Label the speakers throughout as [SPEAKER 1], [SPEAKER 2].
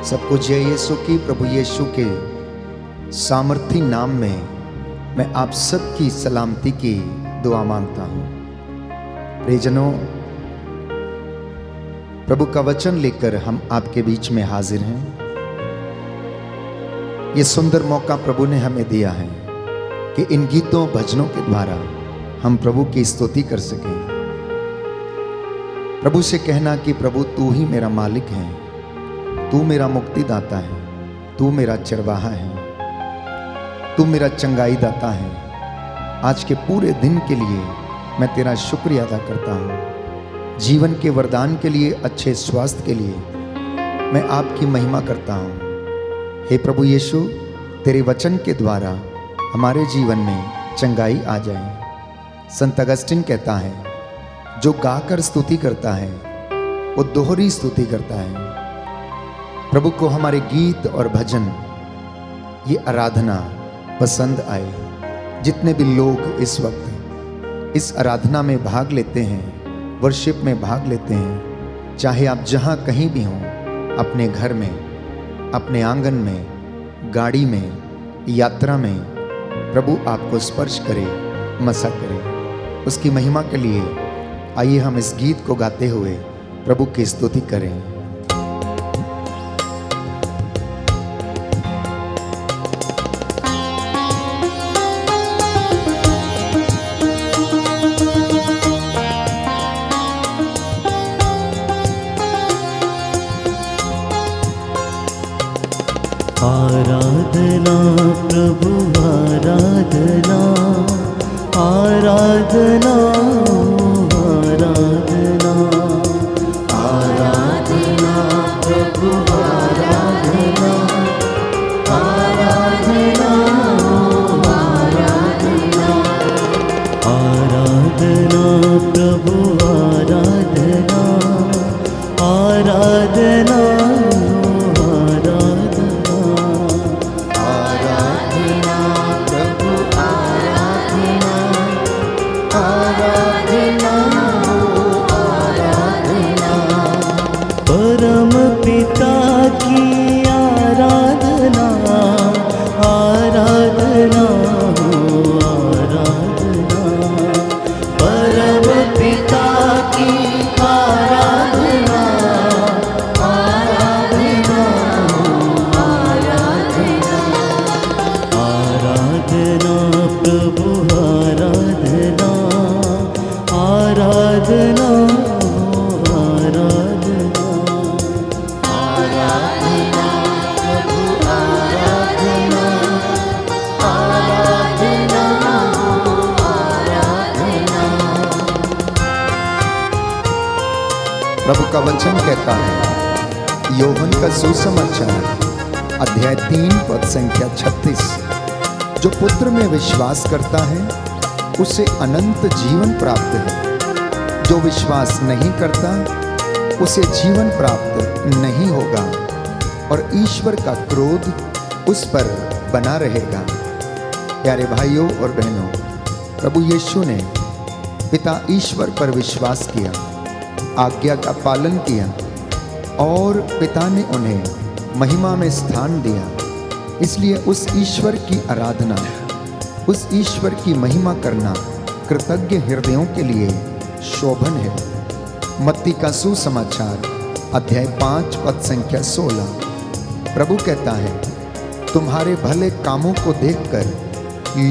[SPEAKER 1] सबको जय यीशु की, प्रभु यीशु के सामर्थी नाम में मैं आप सबकी सलामती की दुआ मांगता हूँ। प्रियजनों, प्रभु का वचन लेकर हम आपके बीच में हाजिर हैं। ये सुंदर मौका प्रभु ने हमें दिया है कि इन गीतों भजनों के द्वारा हम प्रभु की स्तुति कर सकें। प्रभु से कहना कि प्रभु तू ही मेरा मालिक है, तू मेरा मुक्तिदाता है, तू मेरा चरवाहा है, तू मेरा चंगाई दाता है। आज के पूरे दिन के लिए मैं तेरा शुक्रिया अदा करता हूँ। जीवन के वरदान के लिए, अच्छे स्वास्थ्य के लिए मैं आपकी महिमा करता हूँ। हे प्रभु यीशु, तेरे वचन के द्वारा हमारे जीवन में चंगाई आ जाए। संत अगस्टिन कहता है, जो गाकर स्तुति करता है वो दोहरी स्तुति करता है। प्रभु को हमारे गीत और भजन, ये आराधना पसंद आए। जितने भी लोग इस वक्त इस आराधना में भाग लेते हैं, वर्शिप में भाग लेते हैं, चाहे आप जहाँ कहीं भी हों, अपने घर में, अपने आंगन में, गाड़ी में, यात्रा में, प्रभु आपको स्पर्श करे, मसा करे। उसकी महिमा के लिए आइए हम इस गीत को गाते हुए प्रभु की स्तुति करें।
[SPEAKER 2] आराधना प्रभु आराधना, आराधना आराधना, आराधना प्रभु आराधना, आराधना आराधना, आराधना प्रभु आराधना, आराधना
[SPEAKER 1] प्रभु का वचन कहता है, योहन का सुसमाचार अध्याय 3 पद संख्या 36, जो पुत्र में विश्वास करता है उसे अनंत जीवन प्राप्त है, जो विश्वास नहीं करता उसे जीवन प्राप्त नहीं होगा और ईश्वर का क्रोध उस पर बना रहेगा। प्यारे भाइयों और बहनों, प्रभु यीशु ने पिता ईश्वर पर विश्वास किया, आज्ञा का पालन किया और पिता ने उन्हें महिमा में स्थान दिया। इसलिए उस ईश्वर की आराधना, उस ईश्वर की महिमा करना कृतज्ञ हृदयों के लिए शोभन है। मत्ती का सुसमाचार अध्याय 5 पद संख्या 16, प्रभु कहता है, तुम्हारे भले कामों को देखकर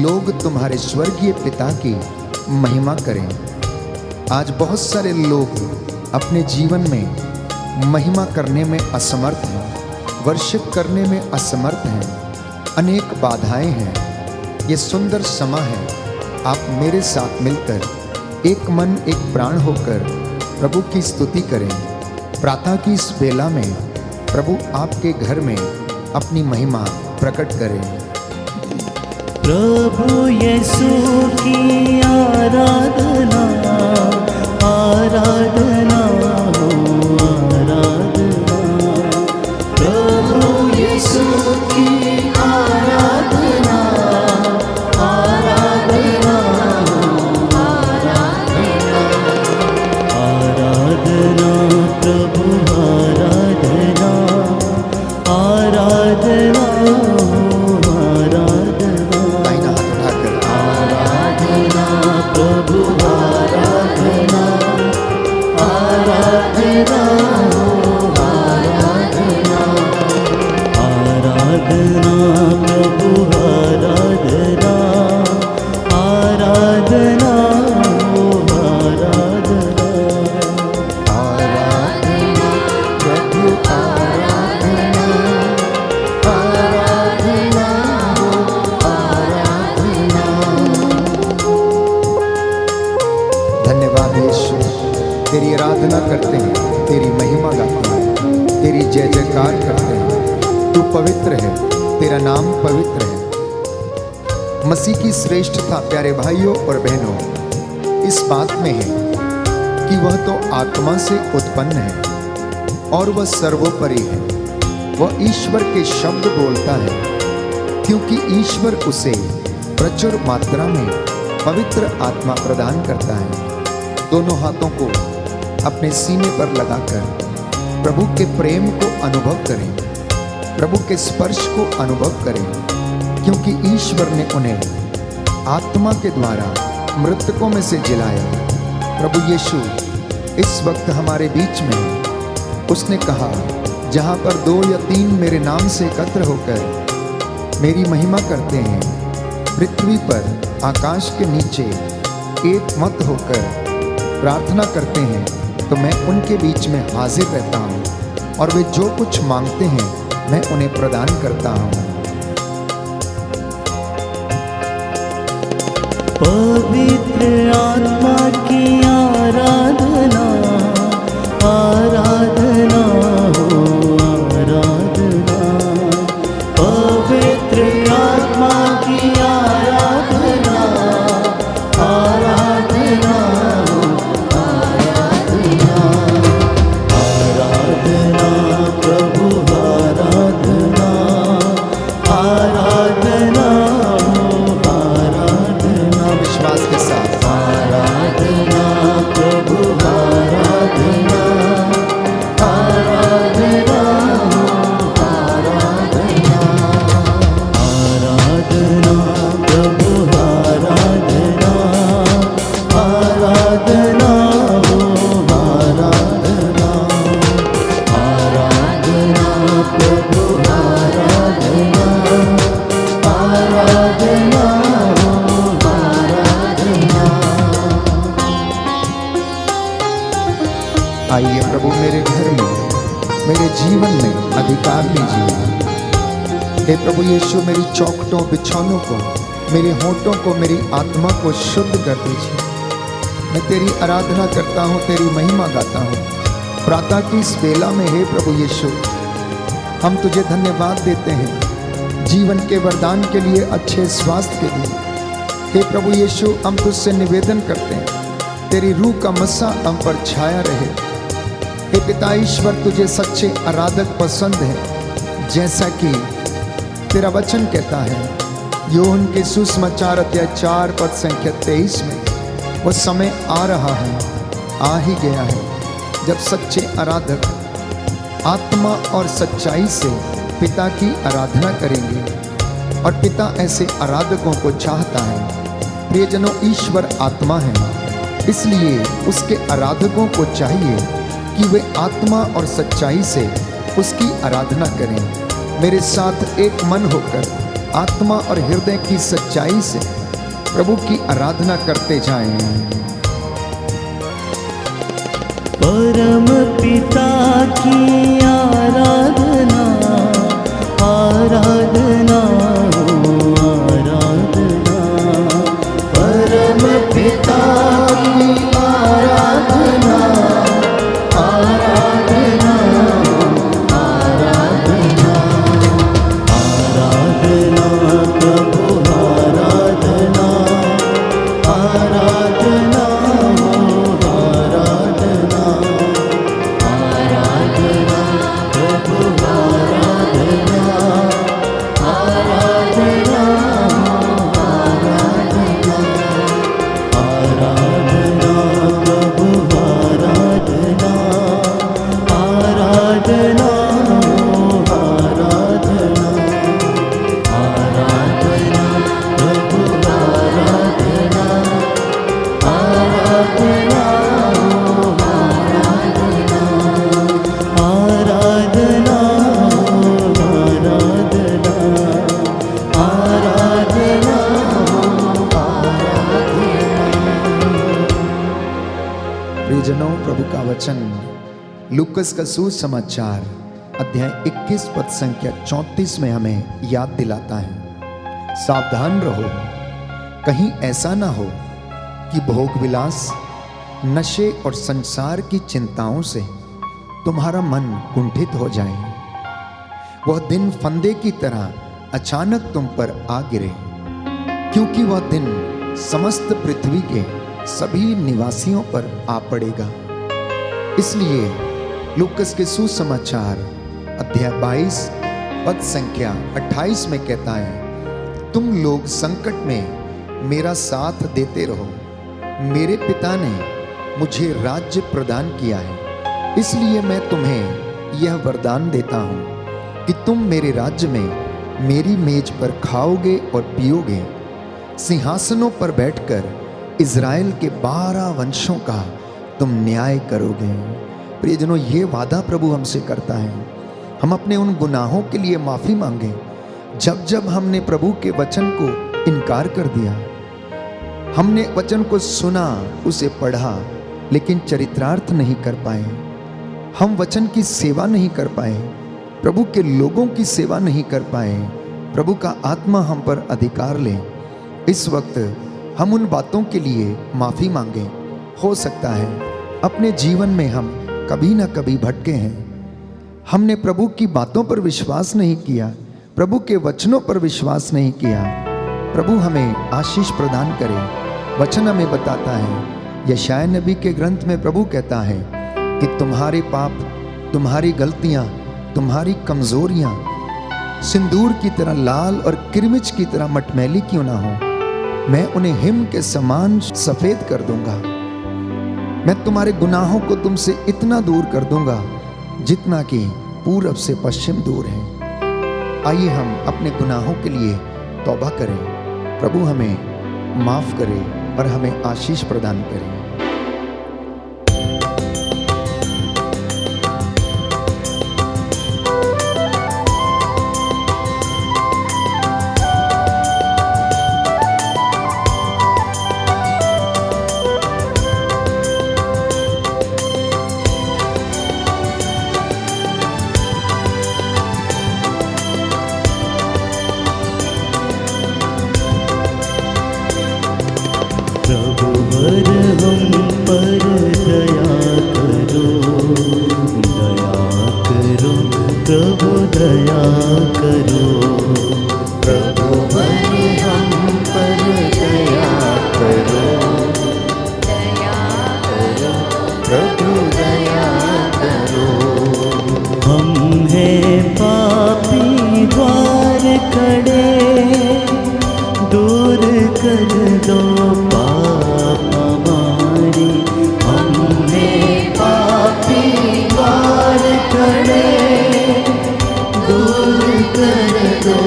[SPEAKER 1] लोग तुम्हारे स्वर्गीय पिता की महिमा करें। आज बहुत सारे लोग अपने जीवन में महिमा करने में असमर्थ हैं, वर्शिप करने में असमर्थ हैं। अनेक बाधाएं हैं। ये सुंदर समय है, आप मेरे साथ मिलकर एक मन एक प्राण होकर प्रभु की स्तुति करें। प्रातः की इस बेला में प्रभु आपके घर में अपनी महिमा प्रकट करें।
[SPEAKER 2] प्रभु यीशु की आराधना, आराधना आराधना, प्रभु यीशु की आराधना, आराधना आराधना, आराधना प्रभु आराधना,
[SPEAKER 1] आराधना करते हैं, तेरी महिमा गाते हैं, तेरी जय जयकार करते हैं। तू पवित्र है, तेरा नाम पवित्र है। मसीह की श्रेष्ठता प्यारे भाइयों और बहनों इस बात में है कि वह तो आत्मा से उत्पन्न है और वह सर्वोपरि है। वह ईश्वर के शब्द बोलता है क्योंकि ईश्वर उसे प्रचुर मात्रा में पवित्र आत्मा प्रदान करता है। दोनों हाथों को अपने सीने पर लगाकर प्रभु के प्रेम को अनुभव करें, प्रभु के स्पर्श को अनुभव करें, क्योंकि ईश्वर ने उन्हें आत्मा के द्वारा मृतकों में से जिलाया। प्रभु यीशु इस वक्त हमारे बीच में है। उसने कहा, जहाँ पर 2 या 3 मेरे नाम से एकत्र होकर मेरी महिमा करते हैं, पृथ्वी पर आकाश के नीचे एक मत होकर प्रार्थना करते हैं, तो मैं उनके बीच में हाजिर रहता हूँ और वे जो कुछ मांगते हैं मैं उन्हें प्रदान करता हूँ।
[SPEAKER 2] पवित्र आत्मा की आराधना, आराधना हो आराधना। पवित्र आत्मा की आराधना, आराधना हो आराधना। आराधना प्रभु आराधना, आराधना
[SPEAKER 1] विश्वास के साथ
[SPEAKER 2] आराधना प्रभु आराधना, आराधना आराधना। आराधना प्रभु आराधना, आराधना आराधना। आराधना प्रभु आराधना, आराधना।
[SPEAKER 1] आइए प्रभु मेरे घर में, मेरे जीवन में अधिकार लीजिए। हे प्रभु यीशु, मेरी चौखटों बिछौनों को, मेरे होठों को, मेरी आत्मा को शुद्ध कर दीजिए। मैं तेरी आराधना करता हूँ, तेरी महिमा गाता हूँ प्रातः की इस बेला में। हे प्रभु यीशु, हम तुझे धन्यवाद देते हैं जीवन के वरदान के लिए, अच्छे स्वास्थ्य के लिए। हे प्रभु यीशु, हम तुझसे निवेदन करते हैं तेरी रूह का मस्सा हम पर छाया रहे। हे पिता ईश्वर, तुझे सच्चे आराधक पसंद है, जैसा कि तेरा वचन कहता है यूहन्ना के सुसमाचार अध्याय 4 पद संख्या 23 में, वो समय आ रहा है, आ ही गया है, जब सच्चे आराधक आत्मा और सच्चाई से पिता की आराधना करेंगे और पिता ऐसे आराधकों को चाहता है। प्रियजनों, ईश्वर आत्मा है, इसलिए उसके आराधकों को चाहिए कि वे आत्मा और सच्चाई से उसकी आराधना करें। मेरे साथ एक मन होकर आत्मा और हृदय की सच्चाई से प्रभु की आराधना करते जाएं।
[SPEAKER 2] परम पिता की आराधना, आराधना हो आराधना। परम पिता की आराधना, आराधना आराधना। आराधना प्रभु आराधना, आराधना आराधना। आराधना प्रभु आराधना, आराधना आराधना। आराधना प्रभु आराधना, आराधना आराधना। आराधना प्रभु आराधना, आराधना आराधना। आराधना आराधना, आराधना
[SPEAKER 1] प्रियजनों, प्रभु का वचन लूकस का सुसमाचार अध्याय 21 पद संख्या 34 में हमें याद दिलाता है, सावधान रहो, कहीं ऐसा ना हो कि भोग विलास नशे और संसार की चिंताओं से तुम्हारा मन कुंठित हो जाए। वह दिन फंदे की तरह अचानक तुम पर आ गिरे, क्योंकि वह दिन समस्त पृथ्वी के सभी निवासियों पर आ पड़ेगा। इसलिए लूकस के सुसमाचार अध्याय 22 पद संख्या 28 में कहता है, तुम लोग संकट में मेरा साथ देते रहो। मेरे पिता ने मुझे राज्य प्रदान किया है, इसलिए मैं तुम्हें यह वरदान देता हूं कि तुम मेरे राज्य में मेरी मेज पर खाओगे और पियोगे। सिंहासनों पर बैठकर इज़राइल के 12 वंशों का तुम न्याय करोगे। प्रियजनों, ये वादा प्रभु हमसे करता है। हम अपने उन गुनाहों के लिए माफ़ी मांगे जब जब हमने प्रभु के वचन को इनकार कर दिया। हमने वचन को सुना, उसे पढ़ा, लेकिन चरितार्थ नहीं कर पाए। हम वचन की सेवा नहीं कर पाए, प्रभु के लोगों की सेवा नहीं कर पाए। प्रभु का आत्मा हम पर अधिकार ले। इस वक्त हम उन बातों के लिए माफ़ी मांगे। हो सकता है अपने जीवन में हम कभी ना कभी भटके हैं। हमने प्रभु की बातों पर विश्वास नहीं किया, प्रभु के वचनों पर विश्वास नहीं किया। प्रभु हमें आशीष प्रदान करे। वचन हमें बताता है, यशायाह नबी के ग्रंथ में प्रभु कहता है कि तुम्हारे पाप, तुम्हारी गलतियां, तुम्हारी कमजोरियां सिंदूर की तरह लाल और किरमिच की तरह मटमैली क्यों ना हो, मैं उन्हें हिम के समान सफेद कर दूंगा। मैं तुम्हारे गुनाहों को तुमसे इतना दूर कर दूंगा जितना कि पूरब से पश्चिम दूर है। आइए हम अपने गुनाहों के लिए तौबा करें। प्रभु हमें माफ करे और हमें आशीष प्रदान करे।
[SPEAKER 2] प्रभुवर हम पर दया करो, दया करो, प्रभु दया करो। प्रभुवर हम पर दया करो, दया करो, प्रभु दया करो। हम हैं पापी द्वार खड़े, दूर कर दो पाप हमारे। हमने पापी द्वार खड़े, दूर कर दो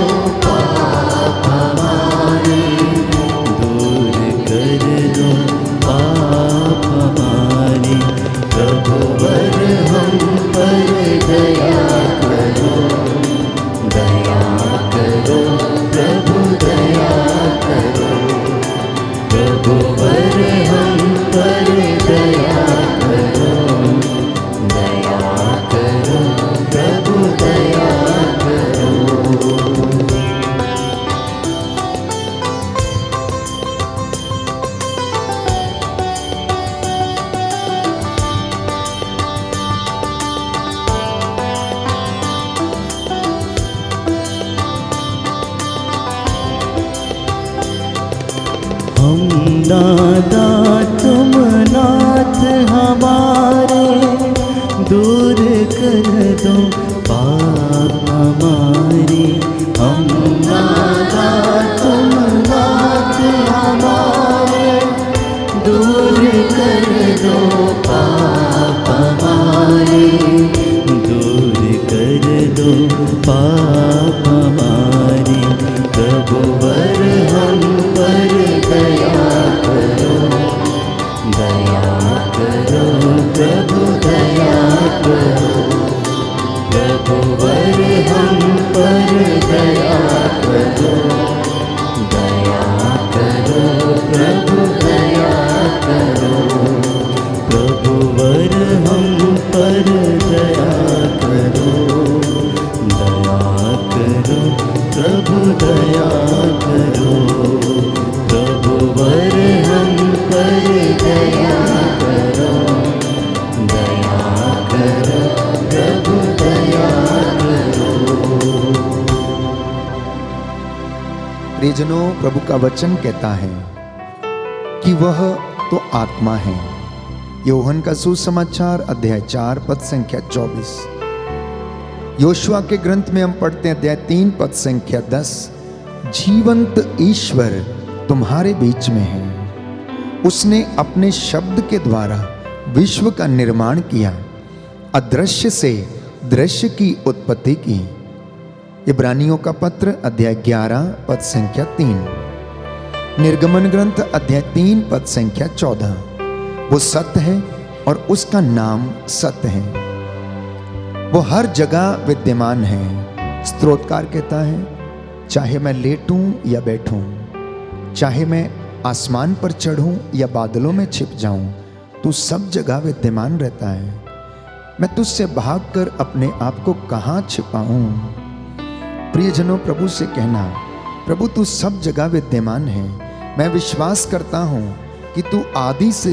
[SPEAKER 2] पाप हमारे, दूर कर दो पाप हमारे। प्रभुवर हम पर दया करो, दया करो, प्रभु दया करो। प्रभुवर हम पर दया करो, दया करो, प्रभु दया करो। हम दादा तुम नाथ हमारे, दूर कर दो पाप हमारे। हम दादा तुम नाथ हमारे, दूर कर दो पाप हमारे, दूर कर दो पाप हमारे। प्रभुवर हम पर दया करो, दया करो, प्रभु दया करो। प्रभुवर हम पर दया करो, दया करो, प्रभु दया करो। प्रभुवर हम पर दया करो, दया
[SPEAKER 1] प्रियजनों, प्रभु का वचन कहता है कि वह तो आत्मा है। यूहन्ना का सुसमाचार अध्याय 4 पद संख्या 24। योशुआ के ग्रंथ में हम पढ़ते हैं अध्याय 3 पद संख्या 10, जीवंत ईश्वर तुम्हारे बीच में है। उसने अपने शब्द के द्वारा विश्व का निर्माण किया, अदृश्य से दृश्य की उत्पत्ति की। इब्रानियों का पत्र अध्याय 11 पद संख्या 3। निर्गमन ग्रंथ अध्याय 3 पद संख्या 14। वो सत्य है और उसका नाम सत्य है। वो हर जगह विद्यमान है। स्तोत्रकार कहता है, चाहे मैं लेटूं या बैठूं, चाहे मैं आसमान पर चढ़ूं या बादलों में छिप जाऊं, तू सब जगह विद्यमान रहता है। मैं तुझसे भागकर अपने आप को कहां छिपाऊं। प्रियजनों, प्रभु से कहना, प्रभु तू सब जगह विद्यमान है। मैं विश्वास करता हूं कि तू आदि से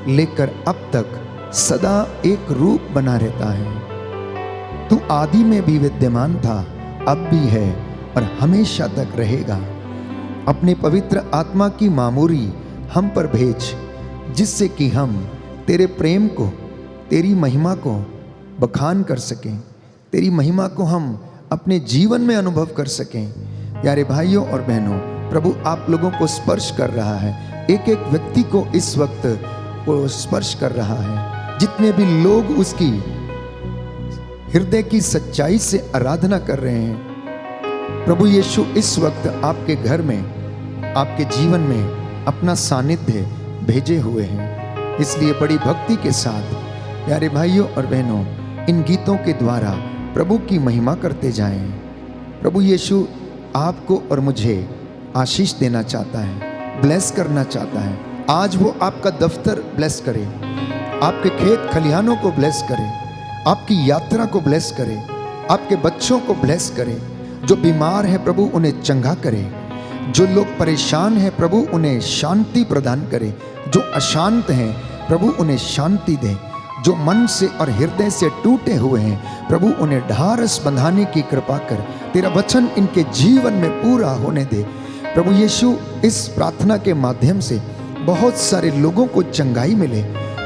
[SPEAKER 1] लेकर अब तक सदा एक रूप बना रहता है। तू आदि में भी विद्यमान था, अब भी है और हमेशा तक रहेगा। अपने पवित्र आत्मा की मामूरी हम पर भेज, जिससे कि हम तेरे प्रेम को, तेरी महिमा को बखान कर सकें, तेरी महिमा को हम अपने जीवन में अनुभव कर सकें। प्यारे भाइयों और बहनों, प्रभु आप लोगों को स्पर्श कर रहा है। एक एक व्यक्ति को इस वक्त वो स्पर्श कर रहा है। जितने भी लोग उसकी हृदय की सच्चाई से आराधना कर रहे हैं, प्रभु यीशु इस वक्त आपके घर में, आपके जीवन में अपना सानिध्य भेजे हुए हैं। इसलिए बड़ी भक्ति के साथ प्यारे भाइयों और बहनों, इन गीतों के द्वारा प्रभु की महिमा करते जाएं। प्रभु यीशु आपको और मुझे आशीष देना चाहता है, ब्लेस करना चाहता है। आज वो आपका दफ्तर ब्लेस करे, आपके खेत खलिहानों को ब्लेस करे, आपकी यात्रा को ब्लेस करे, आपके बच्चों को ब्लेस करे। जो बीमार है प्रभु उन्हें चंगा करे, जो लोग परेशान हैं प्रभु उन्हें शांति प्रदान करे, जो अशांत हैं प्रभु उन्हें शांति दे, जो मन से और हृदय से टूटे हुए हैं प्रभु उन्हें ढारस बंधाने की कृपा कर। तेरा वचन इनके जीवन में पूरा होने दे। प्रभु यीशु, इस प्रार्थना के माध्यम से बहुत सारे लोगों को चंगाई मिले।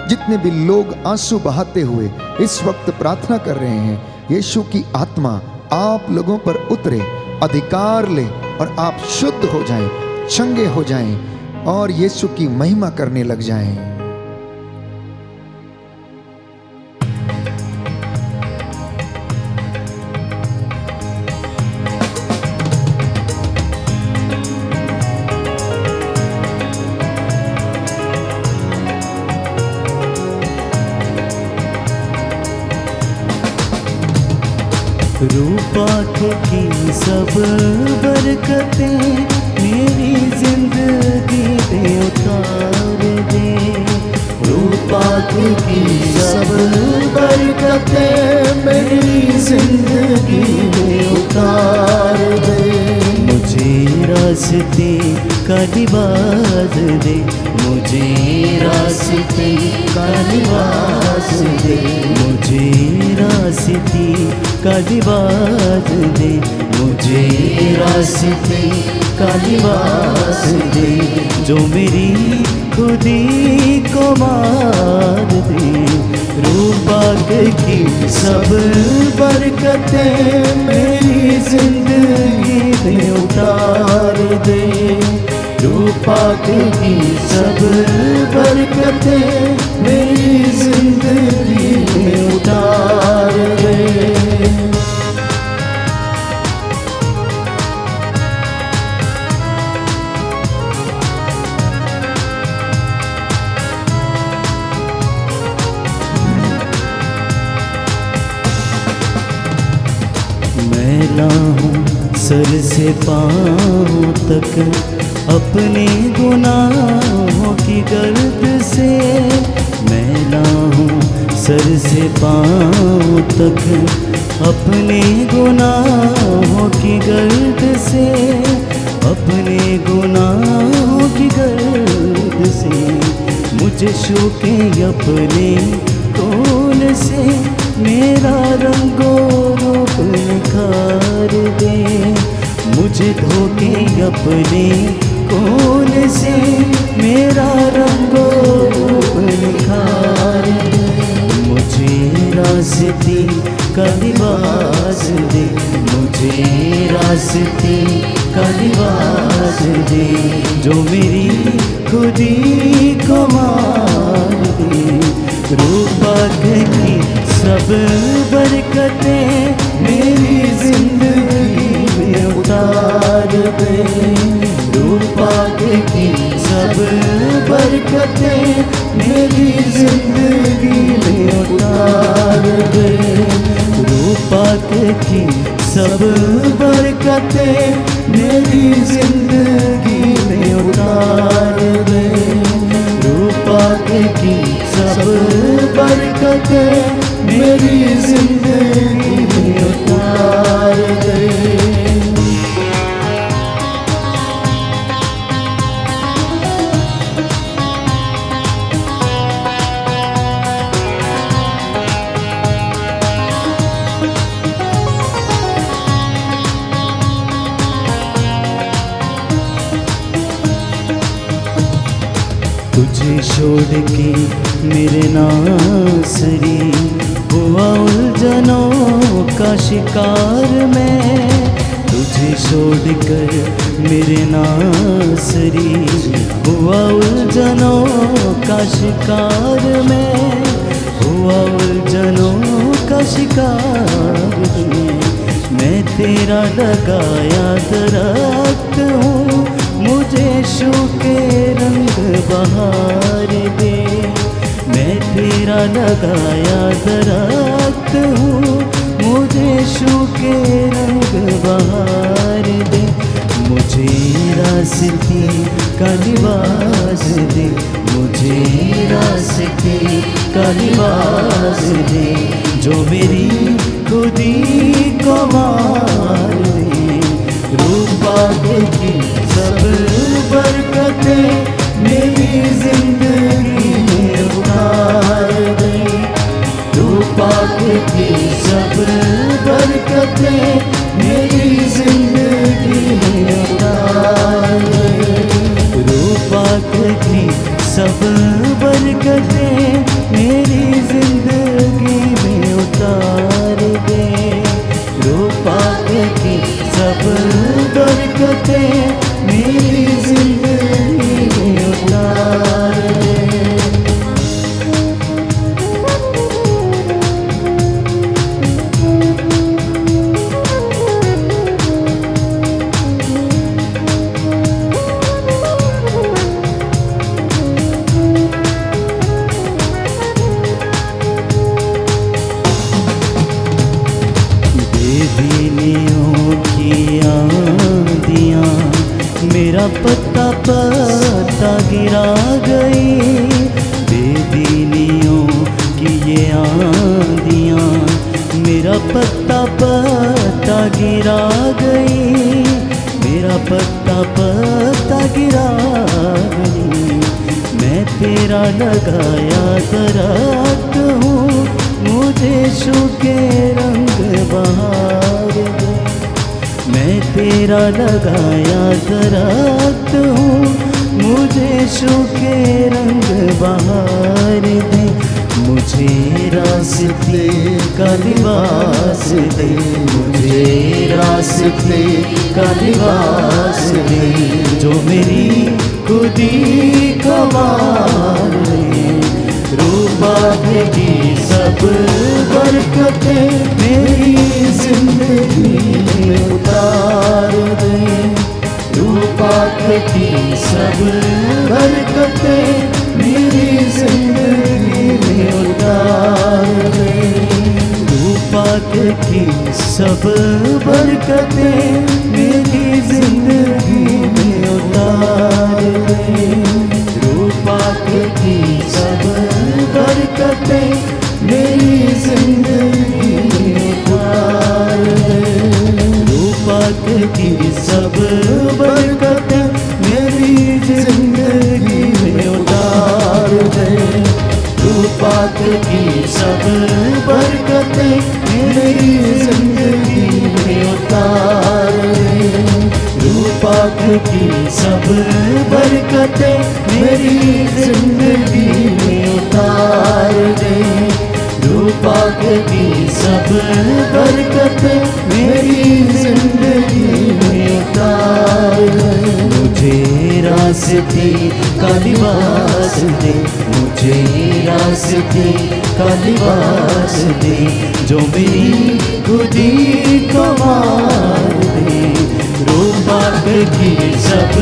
[SPEAKER 1] जितने भी लोग आंसू बहाते हुए इस वक्त प्रार्थना कर रहे हैं, यीशु की आत्मा आप लोगों पर उतरे, अधिकार ले और आप शुद्ध हो जाएं, चंगे हो जाएं और यीशु की महिमा करने लग जाएं।
[SPEAKER 2] रूपाख की सब बरकतें मेरी जिंदगी पे उतार दे। रूपाख की सब बरकतें मेरी जिंदगी में उतार दे। मुझे रास्ते का लिबास दे, मुझे रास्ते का लिबास दे, मुझे रास्ते का लिबास दे, मुझे रास्ते का लिबास दे। जो मेरी खुदी को मार दे। रूपाख की सब बरकतें मेरी जिंदगी में उतार दे। रूपाख की सब बरकतें मेरी जिंदगी में उतार दे। मैला हूँ सर से पाँव तक अपने गुनाहों की गर्द से। मैला हूँ सर से पाँव तक अपने गुनाहों की गर्द से, अपने गुनाहों की गर्द से। मुझे छू के अपने कोल से मेरा रंगो रूप निखार दे। मुझे धो के अपने खून से मेरा रंगो रूप निखार दे। मुझे रास्ते का लिबास दे, मुझे रास्ते का लिबास दे, जो मेरी खुदी को मार दे। रूपा की सब बरकतें मेरी जिंदगी में उतार दे। रूपा की सब बरकतें मेरी जिंदगी में उतार दे। रूपा की सब बरकतें मेरी जिंदगी में उतार दे। रूपा की सब बरकतें मेरी जिंदगी में उतार दे। तुझे छोड़ के मेरे नासरी हुआ उलझनों का शिकार मैं। तुझे छोड़ कर मेरे नासरी हुआ उलझनों का शिकार मैं। हुआ उलझनों का शिकार मैं तेरा लगाया दरख्त हूँ, मुझे सूखे रंग बहार दे। मैं तेरा लगाया दरख्त हूँ, मुझे सूखे रंग बहार दे। मुझे रास्ते का लिबास दे, मुझे रास्ते का लिबास दे, जो मेरी खुदी को मार दे। रूपा की सब बरकतें मेरी जिंदगी में उतार दे। रूपा की सब बरकतें मेरी जिंदगी में उतार दे। रूपा की सब बरकतें मेरी जिंदगी में उतार दे। रूपा की सब बरकतें मेरी जिंदगी में उतार दे। मेरा पत्ता पत्ता गिरा गई, बेदीनियों की ये आंधियाँ मेरा पत्ता पत्ता गिरा गई। मेरा पत्ता पत्ता गिरा गई। मैं तेरा लगाया दरख्त हूँ, मुझे सूखे रंग बहार दे। मैं तेरा लगाया दरख्त हूँ, मुझे सूखे रंग बहार दे। मुझे रास्ते का लिबास दे, मुझे रास्ते का लिबास दे, जो मेरी खुदी को मार दे। रूपा की सब बरकतें मेरी जिंदगी में उतार दे। रूपा की सब बरकतें मेरी जिंदगी में उतार दे। रूपा की सब बरकतें मेरी जिंदगी में उतार दे। रूपा की सब बरकतें मेरी जिंदगी में उतार दे। रूपा की सब बरकतें मेरी जिंदगी में उतार दे। रूपा की सब बरकतें मेरी जिंदगी में उतार दे। रूपा की सब बरकतें मेरी जिंदगी में उतार दे। रूपाक की सब बरकतें मेरी जिंदगी में उतार दे। मुझे रास्ते का लिबास दे, मुझे रास्ते का लिबास दे, जो मेरी खुदी को मार दे। रूपाक की सब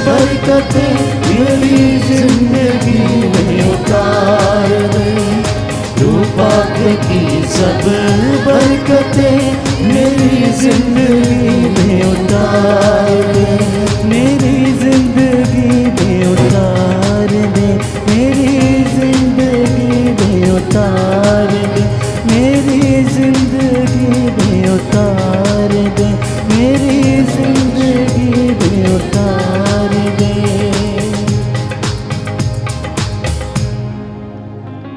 [SPEAKER 2] बरकतें मेरी जिंदगी में उतार दे। रूपाक की सब बरकतें मेरी जिंदगी में उतार दे। मेरी जिंदगी में उतार दे, मेरी जिंदगी में उतार दे, मेरी जिंदगी में उतार दे, मेरी जिंदगी में उतार दे।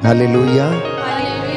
[SPEAKER 1] Hallelujah,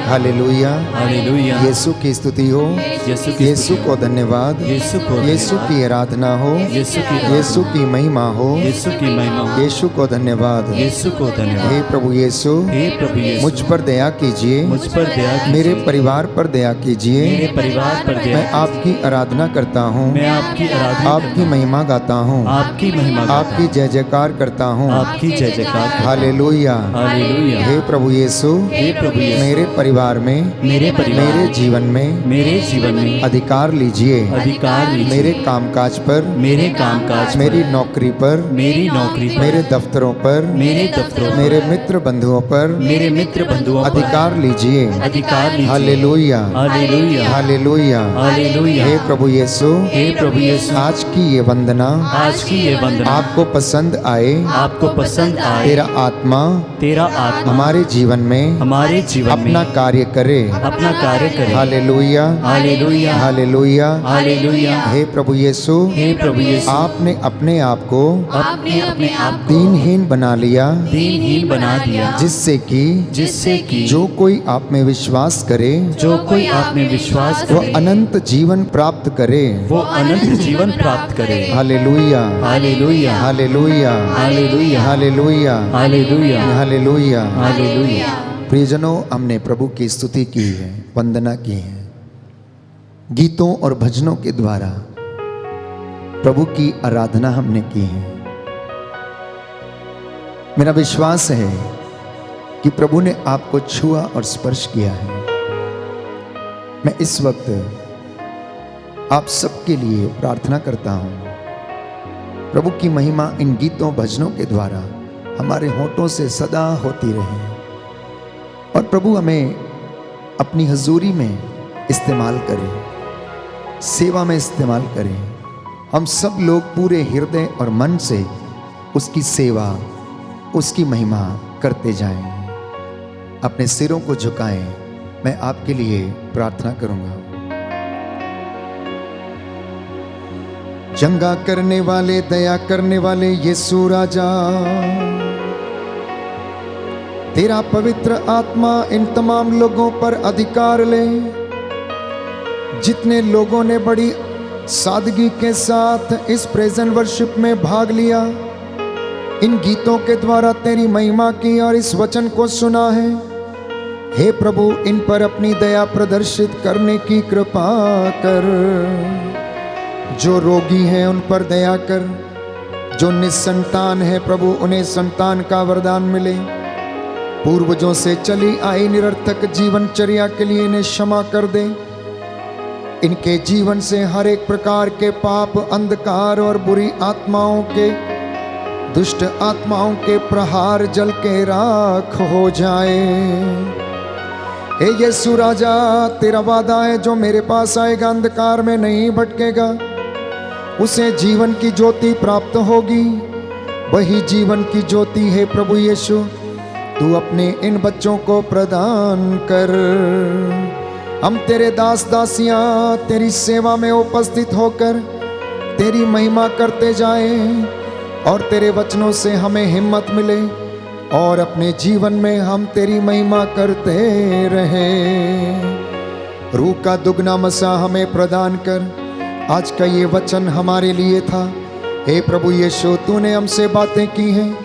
[SPEAKER 1] hallelujah,
[SPEAKER 2] hallelujah.
[SPEAKER 1] यीशु की स्तुति हो,
[SPEAKER 2] यीशु की
[SPEAKER 1] यीशु को धन्यवाद,
[SPEAKER 2] यीशु को
[SPEAKER 1] यीशु की आराधना हो,
[SPEAKER 2] यीशु की
[SPEAKER 1] यीशु की महिमा हो,
[SPEAKER 2] यीशु की महिमा,
[SPEAKER 1] यीशु को धन्यवाद।
[SPEAKER 2] यीशु को धन्यवाद।
[SPEAKER 1] हे प्रभु यीशु,
[SPEAKER 2] हे प्रभु यीशु,
[SPEAKER 1] मुझ पर दया कीजिए,
[SPEAKER 2] मुझ पर दया कीजिए,
[SPEAKER 1] मेरे परिवार पर दया कीजिए।
[SPEAKER 2] मेरे परिवार पर दया
[SPEAKER 1] मैं आपकी आराधना करता हूँ,
[SPEAKER 2] मैं आपकी आराधना
[SPEAKER 1] आपकी महिमा गाता हूँ,
[SPEAKER 2] आपकी महिमा
[SPEAKER 1] आपकी जय जयकार करता हूँ।
[SPEAKER 2] आपकी जय जयकार।
[SPEAKER 1] Hallelujah,
[SPEAKER 2] hallelujah.
[SPEAKER 1] हे प्रभु यीशु,
[SPEAKER 2] हे प्रभु यीशु,
[SPEAKER 1] मेरे परिवार में,
[SPEAKER 2] मेरे परिवार,
[SPEAKER 1] मेरे जीवन में
[SPEAKER 2] मेरे जीवन में
[SPEAKER 1] अधिकार लीजिए।
[SPEAKER 2] अधिकार लीजिए।
[SPEAKER 1] मेरे कामकाज पर,
[SPEAKER 2] मेरे कामकाज,
[SPEAKER 1] मेरी नौकरी पर,
[SPEAKER 2] मेरी नौकरी पर,
[SPEAKER 1] मेरे दफ्तरों पर,
[SPEAKER 2] मेरे दफ्तरों,
[SPEAKER 1] मेरे मित्र बंधुओं पर
[SPEAKER 2] मेरे मित्र बंधुओं पर
[SPEAKER 1] अधिकार लीजिए।
[SPEAKER 2] अधिकार लीजिए।
[SPEAKER 1] Hallelujah,
[SPEAKER 2] hallelujah,
[SPEAKER 1] hallelujah,
[SPEAKER 2] hallelujah.
[SPEAKER 1] हे प्रभु यीशु,
[SPEAKER 2] हे प्रभु यीशु,
[SPEAKER 1] आज की ये वंदना
[SPEAKER 2] आज की ये वंदना
[SPEAKER 1] आपको पसंद आए।
[SPEAKER 2] आपको पसंद आए।
[SPEAKER 1] तेरा आत्मा
[SPEAKER 2] तेरा आत्मा
[SPEAKER 1] हमारे जीवन में
[SPEAKER 2] हमारे जीवन
[SPEAKER 1] अपना
[SPEAKER 2] में
[SPEAKER 1] कार्य करे।
[SPEAKER 2] अपना कार्य करे।
[SPEAKER 1] Hallelujah,
[SPEAKER 2] hallelujah,
[SPEAKER 1] hallelujah,
[SPEAKER 2] hallelujah.
[SPEAKER 1] हे प्रभु यीशु,
[SPEAKER 2] हे प्रभु यीशु,
[SPEAKER 1] आपने अपने आप को
[SPEAKER 2] आपने अपने आप को
[SPEAKER 1] दीनहीन बना लिया,
[SPEAKER 2] दीनहीन बना दिया,
[SPEAKER 1] जिससे कि
[SPEAKER 2] जो
[SPEAKER 1] कोई आप में विश्वास करे
[SPEAKER 2] जो कोई आप में विश्वास
[SPEAKER 1] वो
[SPEAKER 2] करे
[SPEAKER 1] अनंत जीवन प्राप्त करे।
[SPEAKER 2] वो अनंत जीवन प्राप्त करे।
[SPEAKER 1] Hallelujah,
[SPEAKER 2] hallelujah,
[SPEAKER 1] hallelujah,
[SPEAKER 2] hallelujah,
[SPEAKER 1] hallelujah,
[SPEAKER 2] hallelujah,
[SPEAKER 1] hallelujah.
[SPEAKER 2] Hallelujah.
[SPEAKER 1] प्रियजनों, हमने प्रभु की स्तुति की है, वंदना की है, गीतों और भजनों के द्वारा प्रभु की आराधना हमने की है। मेरा विश्वास है कि प्रभु ने आपको छुआ और स्पर्श किया है। मैं इस वक्त आप सबके लिए प्रार्थना करता हूं, प्रभु की महिमा इन गीतों भजनों के द्वारा हमारे होठों से सदा होती रहे और प्रभु हमें अपनी हजूरी में इस्तेमाल करें, सेवा में इस्तेमाल करें। हम सब लोग पूरे हृदय और मन से उसकी सेवा, उसकी महिमा करते जाएं। अपने सिरों को झुकाएं, मैं आपके लिए प्रार्थना करूंगा। चंगा करने वाले, दया करने वाले यीशु राजा, तेरा पवित्र आत्मा इन तमाम लोगों पर अधिकार ले, जितने लोगों ने बड़ी सादगी के साथ इस प्रेजेंट वर्शिप में भाग लिया, इन गीतों के द्वारा तेरी महिमा की और इस वचन को सुना है। हे प्रभु, इन पर अपनी दया प्रदर्शित करने की कृपा कर। जो रोगी हैं उन पर दया कर, जो निसंतान है प्रभु उन्हें संतान का वरदान मिले। पूर्वजों से चली आई निरर्थक जीवनचर्या के लिए इन्हें क्षमा कर दे। इनके जीवन से हर एक प्रकार के पाप, अंधकार और बुरी आत्माओं के, दुष्ट आत्माओं के प्रहार जल के राख हो जाए। हे यीशु राजा, तेरा वादा है जो मेरे पास आएगा अंधकार में नहीं भटकेगा, उसे जीवन की ज्योति प्राप्त होगी। वही जीवन की ज्योति है प्रभु यीशु, तू अपने इन बच्चों को प्रदान कर। हम तेरे दास दासियां तेरी सेवा में उपस्थित होकर तेरी महिमा करते जाएं और तेरे वचनों से हमें हिम्मत मिले और अपने जीवन में हम तेरी महिमा करते रहें। रूह का दुगना मसा हमें प्रदान कर। आज का ये वचन हमारे लिए था, हे प्रभु यीशु, तूने हमसे बातें की हैं,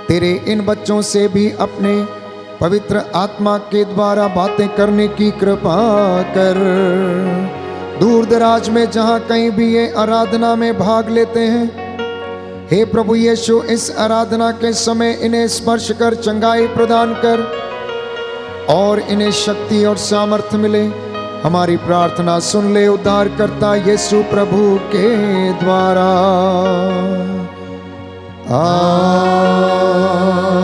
[SPEAKER 1] तेरे इन बच्चों से भी अपने पवित्र आत्मा के द्वारा बातें करने की कृपा कर। दूर दराज में जहाँ कहीं भी ये आराधना में भाग लेते हैं, हे प्रभु यीशु, इस आराधना के समय इन्हें स्पर्श कर चंगाई प्रदान कर और इन्हें शक्ति और सामर्थ्य मिले। हमारी प्रार्थना सुन ले उद्धारकर्ता यीशु प्रभु के द्वारा। आमीन।